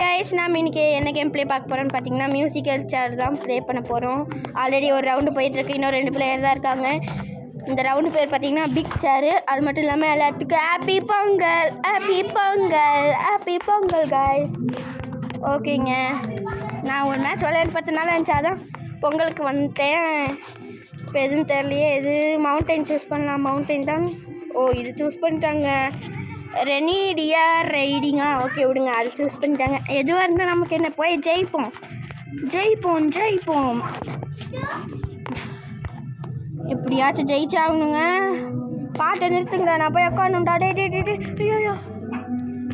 Guys நாம் இன்றைக்கி என்ன கேம் ப்ளே பார்க்க போகிறோன்னு பார்த்தீங்கன்னா மியூசிக்கல் சேர் தான் ப்ளே பண்ண போகிறோம். ஆல்ரெடி ஒரு ரவுண்டு போயிட்டுருக்கு, இன்னும் 2 பிளேயர் தான் இருக்காங்க. இந்த ரவுண்டு பேர் பார்த்தீங்கன்னா பிக் சேரு. அது மட்டும் இல்லாமல் எல்லாத்துக்கும் happy Pongal, happy Pongal, happy Pongal guys. ஓகேங்க, நான் ஒரு மேட்ச் விளையாண்டு 10 நாள் இருந்துச்சு, அதான் பொங்கலுக்கு வந்துட்டேன். இப்போ எதுவும் தெரியலையே, எது மவுண்டைன் சூஸ் பண்ணலாம். மவுண்டைன் தான். ஓ, இது சூஸ் பண்ணிட்டாங்க. ரெனிடியா ரைடிங்கா, ஓகே விடுங்க, அது சூஸ் பண்ணிட்டாங்க. எதுவாக இருந்தால் நமக்கு என்ன, போய் ஜெயிப்போம் ஜெயிப்போம் ஜெயிப்போம். எப்படியாச்சும் ஜெயிச்சாகணுங்க. பாட்டை நிறுத்துங்க, நான் போய் உட்காந்துடா. ஐயோ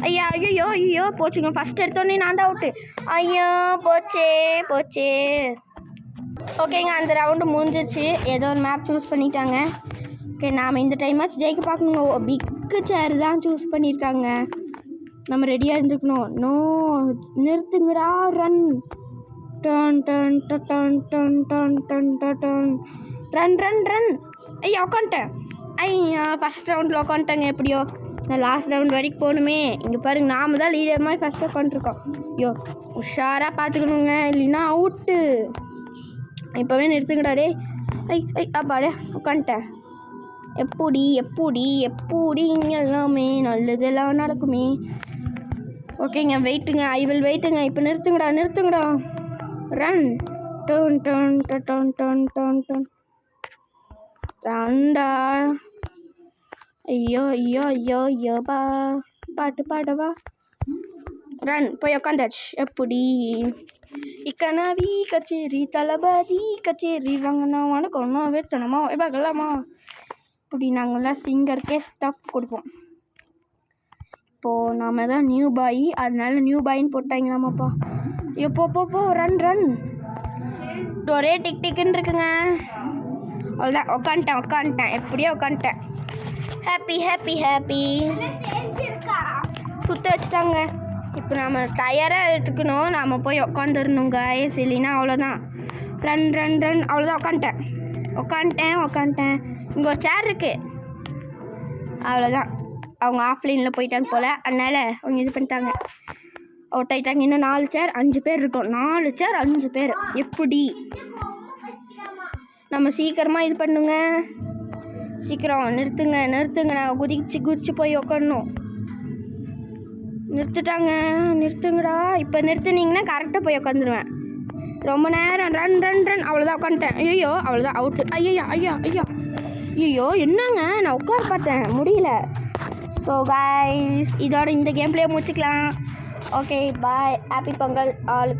ஐயா, ஐயோ ஐயோ போச்சுங்க. ஃபஸ்ட் எடுத்தோடனே நான் தான் அவுட்டு. ஐயோ போச்சே போச்சே. ஓகேங்க, அந்த ரவுண்டு முடிஞ்சிச்சு. ஏதோ ஒரு மேப் சூஸ் பண்ணிட்டாங்க. ஓகே, நாம் இந்த டைமாச்சும் ஜெயிக்க பார்க்கணுங்க. பிக்கு சேர் தான் சூஸ் பண்ணியிருக்காங்க, நம்ம ரெடியாக இருந்துக்கணும். நோ, நிறுத்துங்கடா. ரன் டன் டன் டன் டன் டன் டன் டன் ரன் ரன் ரன். ஐயா உட்காந்துட்டேன். ஐயா ஃபஸ்ட் ரவுண்டில் உட்காந்துட்டாங்க. எப்படியோ நான் லாஸ்ட் ரவுண்ட் வரைக்கும் போகணுமே. இங்கே பாருங்க, நாம தான் லீடர் மாதிரி ஃபஸ்ட்டு உட்காந்துருக்கோம். ஐயோ உஷாராக பார்த்துக்கணுங்க, இல்லைன்னா அவுட்டு. இப்போவே நிறுத்துங்கடா டே. அப்பாடே உட்காந்துட்டேன். எப்படி எப்படி எப்படி எல்லாமே நல்லதெல்லாம் நடக்குமே. ஓகேங்க, வெயிட்டுங்க, ஐ வில் வெயிட்டுங்க. இப்போ நிறுத்துங்கடா. ரன் டன் டன் டன் டன் டன் டன் ரன்டா. ஐயோ ஐயோ ஐயோ ஐயோ பாட்டு பாடவா. ரன் போய் உக்காந்தாச்சு. எப்படி இக்கனவி கச்சேரி தளபதி கச்சேரி வாங்கினா வணக்கம் வேத்தனமா பார்க்கலாமா. இப்படி நாங்கள்லாம் சிங்கருக்கே ஸ்டாப் கொடுப்போம். இப்போது நாம தான் நியூ பாய், அதனால நியூ பாயின்னு போட்டாங்களாமாப்பா. எப்போ ரன் ரன். ஒரே டிக்குன்னு இருக்குங்க. அவ்வளோதான், உட்காந்துட்டேன். எப்படியோ உட்காந்துட்டேன். Happy happy happy. சுற்ற வச்சுட்டாங்க. இப்போ நாம் டயராக எடுத்துக்கணும், நாம் போய் உட்காந்துடணுங்க. இல்லைன்னா அவ்வளோதான். ரன் ரன் ரன். அவ்வளோதான், உட்காந்துட்டேன். இங்கே ஒரு சேர் இருக்குது. அவ்வளோதான், அவங்க ஆஃப்லைனில் போயிட்டாங்க போல், அதனால் அவங்க இது பண்ணிட்டாங்க, அவுட் ஆகிட்டாங்க. இன்னும் 4 சேர் 5 பேர் இருக்கோம். 4 சேர் 5 பேர். எப்படி நம்ம சீக்கிரமாக இது பண்ணுங்க. சீக்கிரம் நிறுத்துங்க. நான் குதிச்சு போய் உட்காரணும். நிறுத்துங்கடா. இப்போ நிறுத்துனீங்கன்னா கரெக்டாக போய் உட்காந்துருவேன். ரொம்ப நேரம் ரன் ரன் ரன். அவ்வளோதான், உட்காந்துட்டேன். ஐயோ அவ்வளோதான், அவுட்டு. ஐயோ என்னங்க, நான் உட்கார பார்த்தேன், முடியல. ஸோ கைஸ், இதோட இந்த கேம் பிளே முடிச்சுக்கலாம். Okay bye, happy Pongal all.